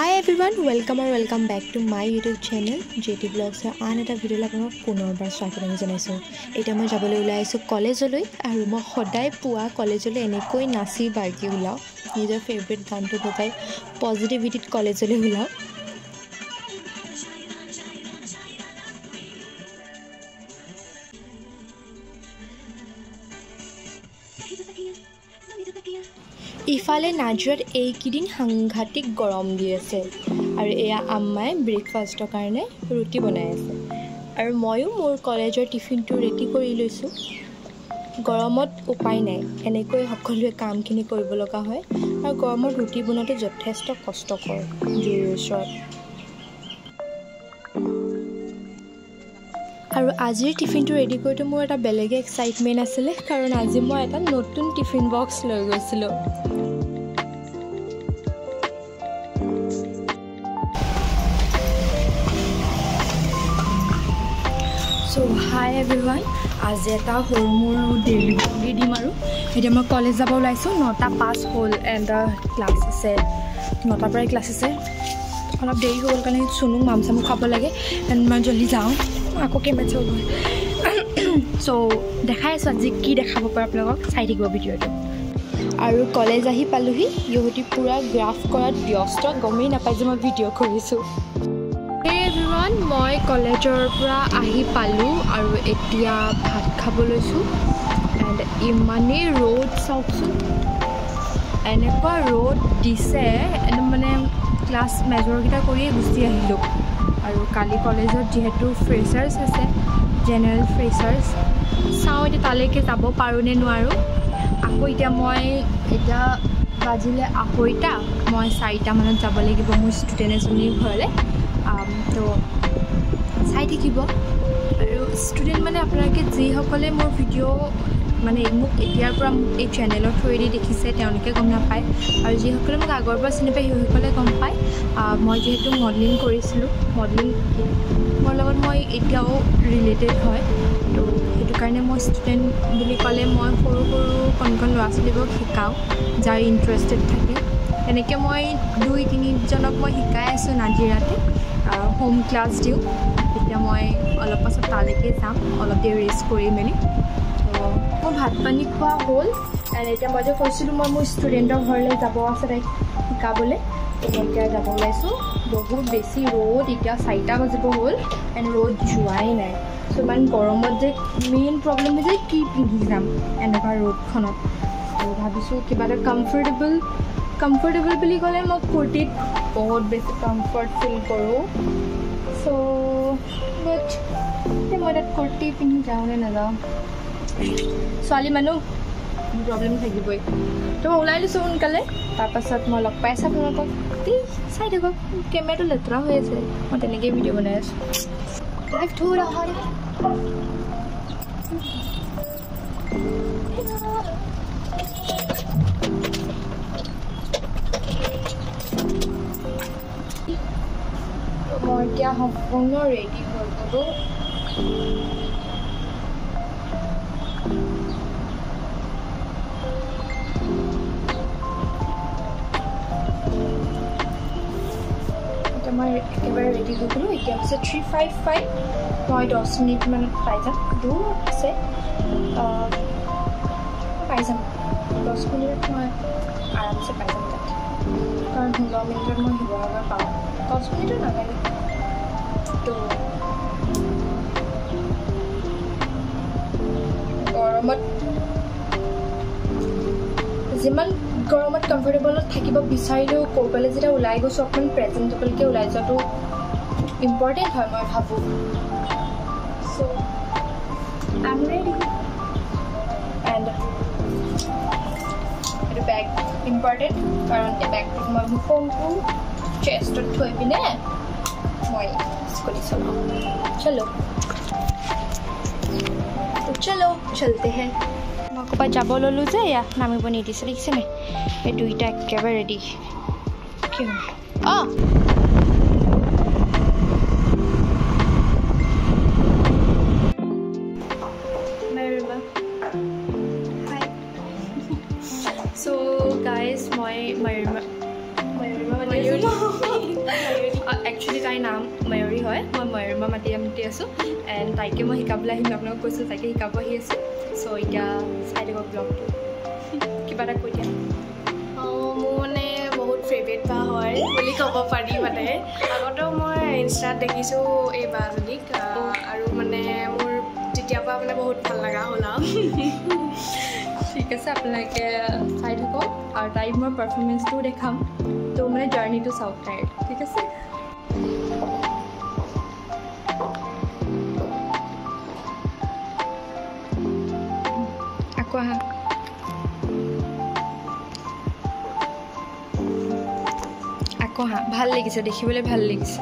Hi everyone, welcome back to my YouTube channel jdiu vlogs an eta video la apnok punorbar swagam janaisu eta moi jabole ulai aisu college loi aru moi hodai pua college le enekoi nasi barki ulao nijor favorite dintu bokai positivity college le ulao ইফালে নাজৰত এইকিদিন সাংঘাতিক গৰম দি আছে আৰু এয়া আম্মাই ব্ৰেকফাষ্টৰ কাৰণে ৰুটি বনাই আছে আৰু ময়ো মোৰ কলেজৰ টিফিনটো ৰেডি কৰি লৈছো গৰমত উপায় নাই এনেকৈ সকলোৱে কামখিনি কৰিব লগা হয় আৰু গৰমত ৰুটি বনাওঁতে যথেষ্ট কষ্টকৰ জুইৰ ওচৰত আৰু আজিৰ টিফিনটো ৰেডি কৰোঁতে মোৰ এটা বেলেগ এক্সাইটমেণ্ট আছিলে কাৰণ আজি মই এটা নতুন টিফিন বক্স লৈ গৈছিলোঁ So hi everyone, আজি এটা হৰমুৰ ডেইলি ব্লগ দিম আৰু এতিয়া মই কলেজ যাব ওলাইছো 9টা 5 হ'ল এণ্ড ক্লাছ আছে 9টাৰ পৰা ক্লাছ আছে অলপ দেৰি হ'ল কাৰণে শুনো মামসামু খাব লাগে এণ্ড মই জলদি যাওঁ আকৌ কেমেৰা চল সো দেখাই আছো আজি কি দেখাব পাৰো আপোনালোকক চাই থাকিব ভিডিঅ'টো আৰু কলেজ আহি পালোহি ইহঁতি পুৰা গ্ৰাফ কৰাত ব্যস্ত গমেই নাপাই যে মই ভিডিঅ' কৰিছো everyone মই কলেজৰ পৰা আহি পালো আৰু এতিয়া ভাত খাব লৈছো এণ্ড ইমানে ৰ'দ চাওকচোন এনেকুৱা ৰ'দ দিছে মানে ক্লাছ মেজৰকেইটা কৰিয়ে গুচি আহিলোঁ আৰু কালি কলেজত যিহেতু ফ্ৰেচাৰ্ছ আছে জেনেৰেল ফ্ৰেচাৰ্ছ চাওঁ এতিয়া তালৈকে যাব পাৰোঁ নে নোৱাৰোঁ আকৌ এতিয়া মই এতিয়া বাজিলে আঢ়ৈটা মই 4টা মানত যাব লাগিব মোৰ ষ্টুডেণ্ট এজনীৰ ঘৰলৈ তো চাই থাকিব আৰু ষ্টুডেণ্ট মানে আপোনালোকে যিসকলে মোৰ ভিডিঅ' মানে মোক এতিয়াৰ পৰা এই চেনেলৰ থ্ৰুৱেদি দেখিছে তেওঁলোকে গম নাপায় আৰু যিসকলে মোক আগৰ পৰা চিনি পায় সেইসকলে গম পায় মই যিহেতু মডেলিং কৰিছিলোঁ মডেলিং মোৰ লগত মই এতিয়াও ৰিলেটেড হয় তো সেইটো কাৰণে মই ষ্টুডেণ্ট বুলি ক'লে মই সৰু কণ ল'ৰা ছোৱালীবোৰক শিকাওঁ যাৰ ইণ্টাৰেষ্টেড থাকে তেনেকৈ মই 2-3জনক মই শিকাই আছোঁ নাজিৰাতে হোম ক্লাছ দিওঁ এতিয়া মই অলপ পাছত তালৈকে যাম অলপ দেৰি ৰেষ্ট কৰি মেলি তো মোৰ ভাত পানী খোৱা হ'ল এণ্ড এতিয়া মই যে কৈছিলোঁ মই মোৰ ষ্টুডেণ্টৰ ঘৰলৈ যাব আছে তাইক শিকাবলৈ এতিয়া যাব ওলাইছোঁ বহুত বেছি ৰ'দ এতিয়া 4টা বাজিব হ'ল এণ্ড ৰ'দ যোৱাই নাই চ' ইমান গৰমত যে মেইন প্ৰব্লেম হৈছে কি পিন্ধি যাম এনেকুৱা ৰ'দখনত আৰু ভাবিছোঁ কিবা এটা কমফৰ্টেবল বুলি ক'লে মই কুৰ্তীত বহুত বেছি কমফৰ্ট ফিল কৰোঁ চ' বাট মই তাত কুৰ্তি পিন্ধি যাওঁ নে নাযাওঁ ছোৱালী মানুহ প্ৰব্লেম থাকিবই তো মই ওলাই লৈছোঁ সোনকালে তাৰপাছত মই লগ পাই আছোঁ আপোনালোকক চাই থাকক কেমেৰাটো লেতেৰা হৈ আছে মই তেনেকৈয়ে ভিডিঅ' বনাই আছোঁ লাইফ থোৰা হয় মই এতিয়া সম্পূৰ্ণ ৰেডি হৈ গ'লোঁ এতিয়া মই একেবাৰে ৰেডি হৈ গ'লোঁ এতিয়া পিছে 3:55 মই 10 মিনিটমানত পাই যাম দূৰ আছে পাই যাম 10 মিনিটত মই আৰামছে পাই যাম তাত কাৰণ 16 মিনিটত মই শিৱসাগৰ পাওঁ 10 মিনিটৰ নালাগে তো গৰমত যিমান গৰমত কমফৰ্টেবলত থাকিব বিচাৰিলেও ক'ৰবালৈ যেতিয়া ওলাই গৈছোঁ অকণমান প্ৰেজেণ্টেবলকৈ ওলাই যোৱাটো ইম্পৰ্টেণ্ট হয় মই ভাবোঁ চ' আই এম ৰেডি এণ্ড এইটো বেগ ইম্পৰ্টেণ্ট কাৰণ এই বেগটোত মই মোৰ ফোনটো চেষ্টত থৈ পিনে মই স্কুটি চলাওঁ চলো চলতে হে মই ক'ৰবাত যাব ল'লোঁ যে এয়া নামিব নিদিছে দেখিছেনে এই দুইটা একেবাৰে ৰেডি কি হ'ল অঁ চ' গাইজ মই একচুৱেলি তাইৰ নাম ময়ূৰী হয় মই ময়ূৰী মাতি আছোঁ এণ্ড তাইকে মই শিকাবলৈ আহিম আপোনালোকক কৈছোঁ তাইকে শিকাব আহি আছোঁ চ' এতিয়া চাই দিব ব্লগটো কিবা এটা কৈ দিয়া মোৰ মানে বহুত ফেভৰেট বা হয় বুলি ক'ব পাৰি মানে আগতেও মই ইনষ্টাত দেখিছোঁ এই বাজনীক আৰু মানে মোৰ তেতিয়াৰ পৰা মানে বহুত ভাল লগা হ'ল আৰু ঠিক আছে আপোনালোকে চাই থাকক আৰু তাইক মই পাৰফৰ্মেঞ্চটোও দেখাম তো মানে জাৰ্ণিটো চাওক তাইৰ ঠিক আছে আকৌ আহা আকৌ আহা ভাল লাগিছে দেখিবলৈ ভাল লাগিছে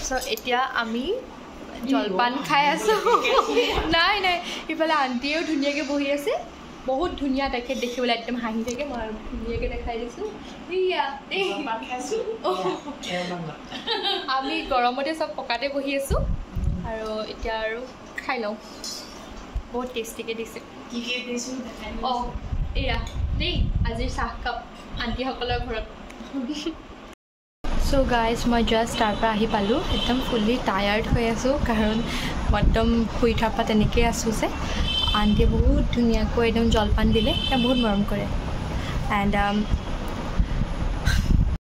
So, এতিয়া আমি জলপান খাই আছোঁ নাই নাই ইফালে আণ্টিয়েও ধুনীয়াকৈ বহি আছে বহুত ধুনীয়া তেখেত দেখিবলৈ একদম হাঁহি থাকে মই ধুনীয়াকৈ দেখাই দিছোঁ আমি গৰমতে চব পকাতে বহি আছোঁ আৰু এতিয়া আৰু খাই লওঁ বহুত টেষ্টিকৈ দিছে অঁ এয়া দেই আজিৰ চাহকাপ আণ্টিসকলৰ ঘৰত চ' গাইজ মই জাষ্ট তাৰ পৰা আহি পালোঁ একদম ফুল্লি টায়াৰ্ড হৈ আছোঁ কাৰণ মই একদম শুই থকা তেনেকৈ আছোঁ যে আণ্টিয়ে বহুত ধুনীয়াকৈ একদম জলপান দিলে তেওঁ বহুত মৰম কৰে এণ্ড